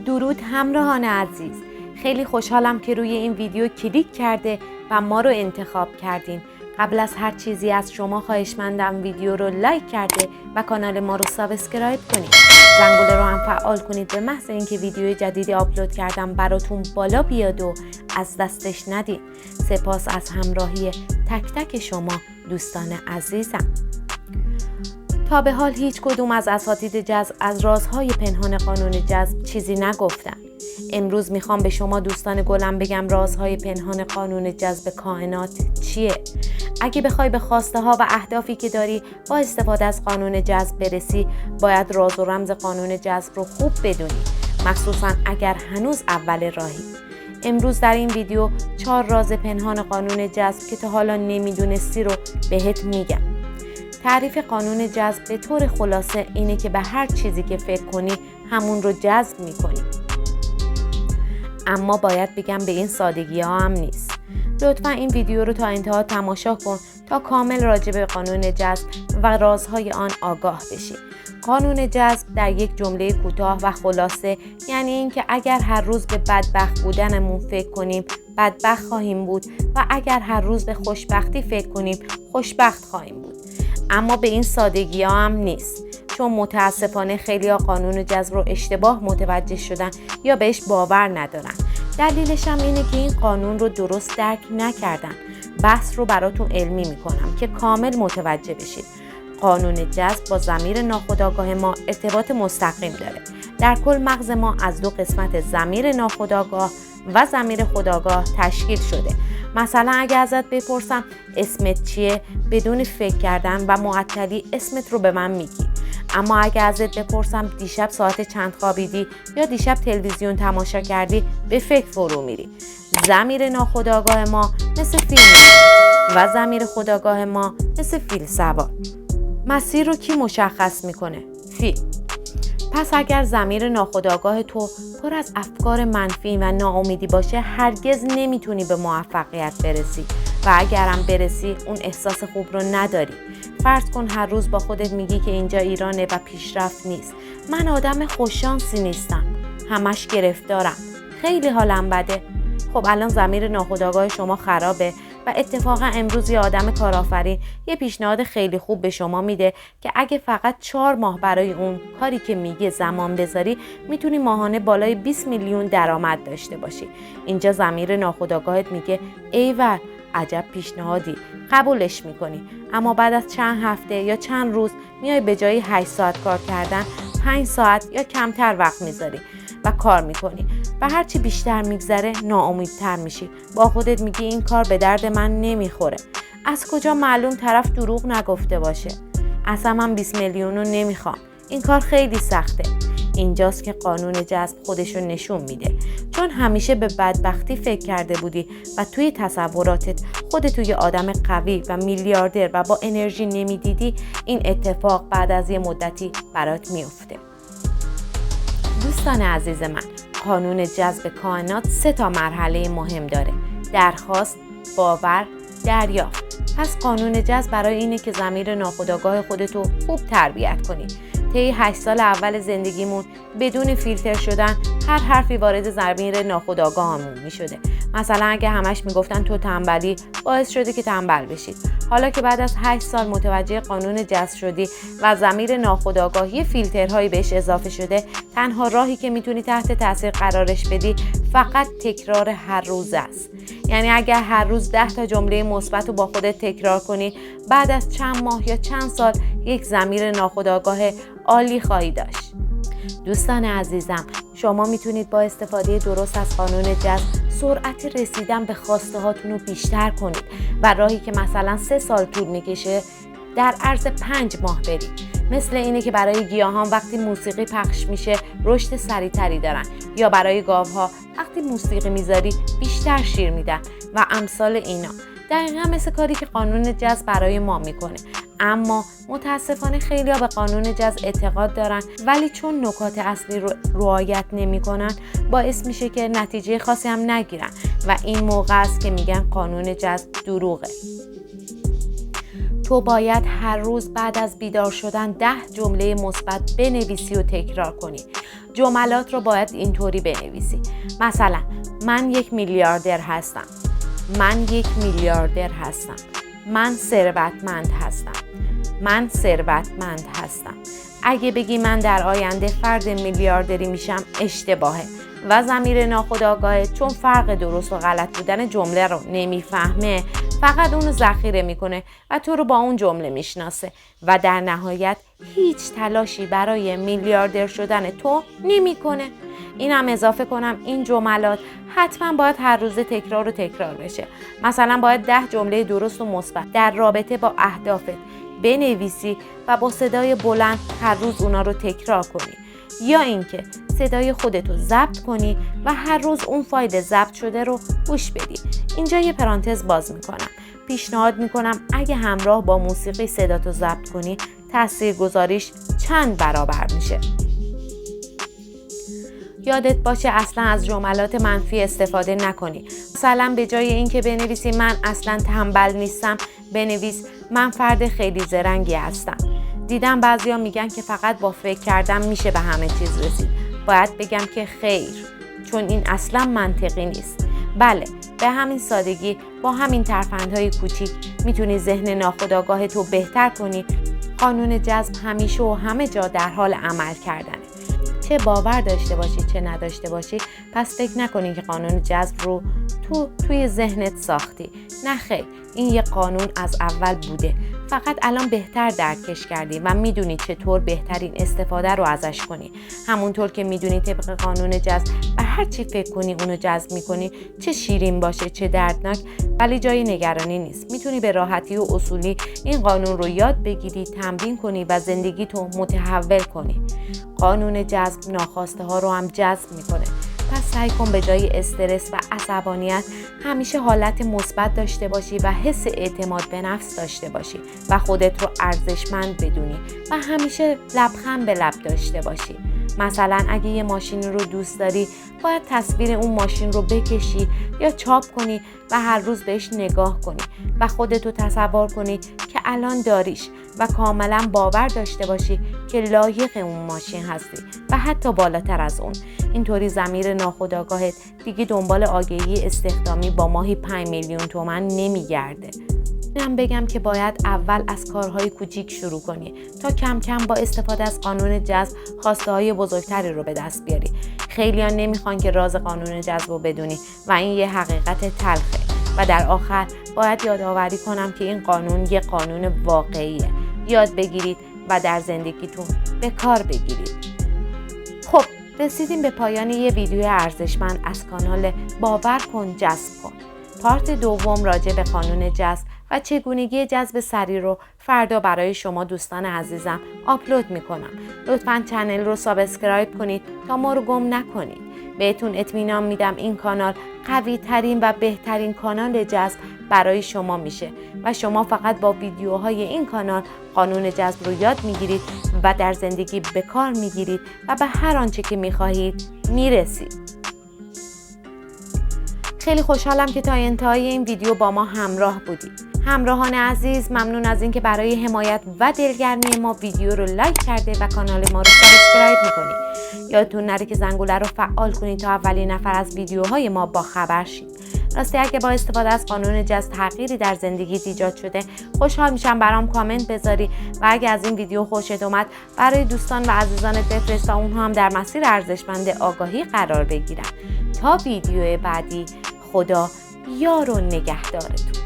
درود همراهان عزیز، خیلی خوشحالم که روی این ویدیو کلیک کرده و ما رو انتخاب کردین. قبل از هر چیزی از شما خواهشمندم ویدیو رو لایک کرده و کانال ما رو سابسکرایب کنید. زنگوله رو هم فعال کنید به محض اینکه ویدیو جدیدی آپلود کردم براتون بالا بیاد و از دستش ندین. سپاس از همراهی تک تک شما دوستان عزیزم. تا به حال هیچ کدوم از اساتید جذب از رازهای پنهان قانون جذب چیزی نگفتن. امروز میخوام به شما دوستان گلم بگم رازهای پنهان قانون جذب کائنات چیه. اگه بخوای به خواسته ها و اهدافی که داری با استفاده از قانون جذب برسی، باید راز و رمز قانون جذب رو خوب بدونی، مخصوصا اگر هنوز اول راهی. امروز در این ویدیو 4 راز پنهان قانون جذب که تا حالا نمیدونستی رو بهت میگم. تعریف قانون جذب به طور خلاصه اینه که به هر چیزی که فکر کنی همون رو جذب میکنی. اما باید بگم به این سادگی ها هم نیست. لطفا این ویدیو رو تا انتها تماشا کن تا کامل راجع به قانون جذب و رازهای آن آگاه بشی. قانون جذب در یک جمله کوتاه و خلاصه یعنی اینکه اگر هر روز به بدبخت بودنمون فکر کنیم بدبخت خواهیم بود و اگر هر روز به خوشبختی فکر کنیم خوشبخت خواهیم بود. اما به این سادگی ها هم نیست، چون متاسفانه خیلی ها قانون جذب رو اشتباه متوجه شدن یا بهش باور ندارن. دلیلش هم اینه که این قانون رو درست درک نکردن. بحث رو براتون علمی میکنم که کامل متوجه بشید. قانون جذب با ضمیر ناخودآگاه ما ارتباط مستقیم داره. در کل مغز ما از 2 قسمت ضمیر ناخودآگاه و ضمیر خودآگاه تشکیل شده. مثلا اگه ازت بپرسم اسمت چیه، بدون فکر کردن و معطلی اسمت رو به من میگی. اما اگه ازت بپرسم دیشب ساعت چند خوابیدی یا دیشب تلویزیون تماشا کردی، به فکر فرو میری. ضمیر ناخودآگاه ما مثل فیلم و ضمیر خودآگاه ما مثل فیل سوار. مسیر رو کی مشخص میکنه؟ فیل. پس اگر ضمیر ناخودآگاه تو پر از افکار منفی و ناامیدی باشه، هرگز نمیتونی به موفقیت برسی و اگرم برسی اون احساس خوب رو نداری. فرض کن هر روز با خودت میگی که اینجا ایرانه و پیشرفت نیست. من آدم خوششانسی نیستم. همش گرفتارم. خیلی حالم بده. خب الان ضمیر ناخودآگاه شما خرابه و اتفاقا امروز یه آدم کارآفرین یه پیشنهاد خیلی خوب به شما میده که اگه فقط 4 ماه برای اون کاری که میگه زمان بذاری، میتونی ماهانه بالای 20 میلیون درآمد داشته باشی. اینجا ضمیر ناخودآگاهت میگه ایول، عجب پیشنهادی، قبولش میکنی. اما بعد از چند هفته یا چند روز میای به جای 8 ساعت کار کردن 5 ساعت یا کمتر وقت میذاری و کار میکنی و هرچی بیشتر میگذره ناامیدتر میشی. با خودت میگی این کار به درد من نمیخوره. از کجا معلوم طرف دروغ نگفته باشه؟ اصلا من 20 میلیون رو نمیخوام. این کار خیلی سخته. اینجاست که قانون جذب خودشو نشون میده. چون همیشه به بدبختی فکر کرده بودی و توی تصوراتت خودتو یه آدم قوی و میلیاردر و با انرژی نمیدیدی، این اتفاق بعد از یه مدتی برات میفته. دوستان عزیز من، قانون جذب کائنات 3 مرحله مهم داره: درخواست، باور، دریافت. پس قانون جذب برای اینه که ضمیر ناخودآگاه خودتو خوب تربیت کنی. طی 8 سال اول زندگیمون بدون فیلتر شدن هر حرفی وارد ضمیر ناخودآگاهمون میشده. مثلا اگه همش میگفتن تو تنبلی، باعث شده که تنبل بشید. حالا که بعد از 8 سال متوجه قانون جذب شدی و ضمیر ناخودآگاهی فیلترهایی بهش اضافه شده، تنها راهی که میتونی تحت تاثیر قرارش بدی فقط تکرار هر روز است. یعنی اگر هر روز 10 تا جمله مثبت رو با خودت تکرار کنی، بعد از چند ماه یا چند سال یک ضمیر ناخودآگاه عالی خواهی داشت. دوستان عزیزم، شما میتونید با استفاده درست از قانون جذب سرعت رسیدن به خواسته هاتون رو بیشتر کنید و راهی که مثلا 3 سال طول میکشه در عرض 5 ماه برید. مثل اینه که برای گیاهان وقتی موسیقی پخش میشه رشد سریعتری دارن، یا برای گاوها وقتی موسیقی میذاری بیشتر شیر میدن و امثال اینا. دقیقا مثل کاری که قانون جذب برای ما میکنه. اما متاسفانه خیلی ها به قانون جذب اعتقاد دارن، ولی چون نکات اصلی رو رعایت نمیکنن باعث میشه که نتیجه خاصی هم نگیرن و این موقع است که میگن قانون جذب دروغه. تو باید هر روز بعد از بیدار شدن 10 جمله مثبت بنویسی و تکرار کنی. جملات رو باید اینطوری بنویسی. مثلا من 1 میلیاردر هستم. من 1 میلیاردر هستم. من ثروتمند هستم. من ثروتمند هستم. اگه بگی من در آینده فرد میلیاردری میشم اشتباهه و ضمیر ناخودآگاهت چون فرق درست و غلط بودن جمله رو نمیفهمه فقط اونو ذخیره میکنه و تو رو با اون جمله میشناسه و در نهایت هیچ تلاشی برای میلیاردر شدن تو نمیکنه. اینم اضافه کنم این جملات حتما باید هر روز تکرار بشه. مثلا باید 10 جمله درست و مثبت در رابطه با اهدافت بنویسی و با صدای بلند هر روز اونا رو تکرار کنی، یا اینکه صدای خودتو ضبط کنی و هر روز اون فایل ضبط شده رو گوش بدی. اینجا یه پرانتز باز میکنم. پیشنهاد میکنم اگه همراه با موسیقی صداتو ضبط کنی تاثیرگذاریش چند برابر میشه. یادت باشه اصلا از جملات منفی استفاده نکنی. مثلا به جای اینکه بنویسی من اصلا تنبل نیستم بنویس من فرد خیلی زرنگی هستم. دیدم بعضیا میگن که فقط با فکر کردن میشه به همه چیز رسید. باید بگم که خیر، چون این اصلا منطقی نیست. بله، به همین سادگی با همین ترفندهای کوچیک میتونی ذهن ناخودآگاهت رو بهتر کنی. قانون جذب همیشه و همه جا در حال عمل کردنه. چه باور داشته باشی چه نداشته باشی، پس فکر نکنی که قانون جذب رو توی ذهنت ساختی. نه خیر، این یه قانون از اول بوده، فقط الان بهتر درکش کردی و میدونی چطور بهترین استفاده رو ازش کنی. همونطور که میدونی طبق قانون جذب به هر چی فکر کنی اونو جذب میکنی، چه شیرین باشه چه دردناک، ولی جای نگرانی نیست. میتونی به راحتی و اصولی این قانون رو یاد بگیری، تمرین کنی و زندگی تو متحول کنی. قانون جذب ناخواسته ها رو هم جذب میکنه. پس سعی کن به جای استرس و عصبانیت همیشه حالت مثبت داشته باشی و حس اعتماد به نفس داشته باشی و خودت رو ارزشمند بدونی و همیشه لبخند به لب داشته باشی. مثلا اگه یه ماشین رو دوست داری باید تصویر اون ماشین رو بکشی یا چاپ کنی و هر روز بهش نگاه کنی و خودت رو تصور کنی که الان داریش و کاملا باور داشته باشی که لایق اون ماشین هستی و حتی بالاتر از اون. اینطوری ضمیر ناخودآگاهت دیگه دنبال آگهی استخدامی با ماهی 5 میلیون تومان نمیگرده. اینم بگم که باید اول از کارهای کوچیک شروع کنی تا کم کم با استفاده از قانون جذب خواسته های بزرگتری رو به دست بیاری. خیلیان نمیخوان که راز قانون جذب رو بدونی و این یه حقیقت تلخه. و در آخر باید یادآوری کنم که این قانون یه قانون واقعیه. یاد بگیرید و در زندگیتون به کار بگیرید. خب رسیدیم به پایان یه ویدیو ارزشمند از کانال باور کن جذب کن. پارت دوم راجع به قانون جذب و چگونگی جذب سریع رو فردا برای شما دوستان عزیزم آپلود میکنم. لطفاً چنل رو سابسکرایب کنید تا ما رو گم نکنید. بهتون اطمینان میدم این کانال قوی ترین و بهترین کانال جذب برای شما میشه و شما فقط با ویدیوهای این کانال قانون جذب رو یاد میگیرید و در زندگی به کار میگیرید و به هر آنچه که میخواهید میرسید. خیلی خوشحالم که تا انتهای این ویدیو با ما همراه بودید. همراهان عزیز، ممنون از اینکه برای حمایت و دلگرمی ما ویدیو رو لایک کرده و کانال ما رو سابسکرایب میکنید. یادتون نره که زنگوله رو فعال کنید تا اولین نفر از ویدیوهای ما با خبر شید. راستی اگه با استفاده از قانون جذب تغییری در زندگی ایجاد شده، خوشحال میشم برام کامنت بذاری و اگه از این ویدیو خوشت اومد برای دوستان و عزیزانت بفرست تا اونها هم در مسیر ارزشمند آگاهی قرار بگیرن. تا ویدیو بعدی، خدا یار و نگهدارتون.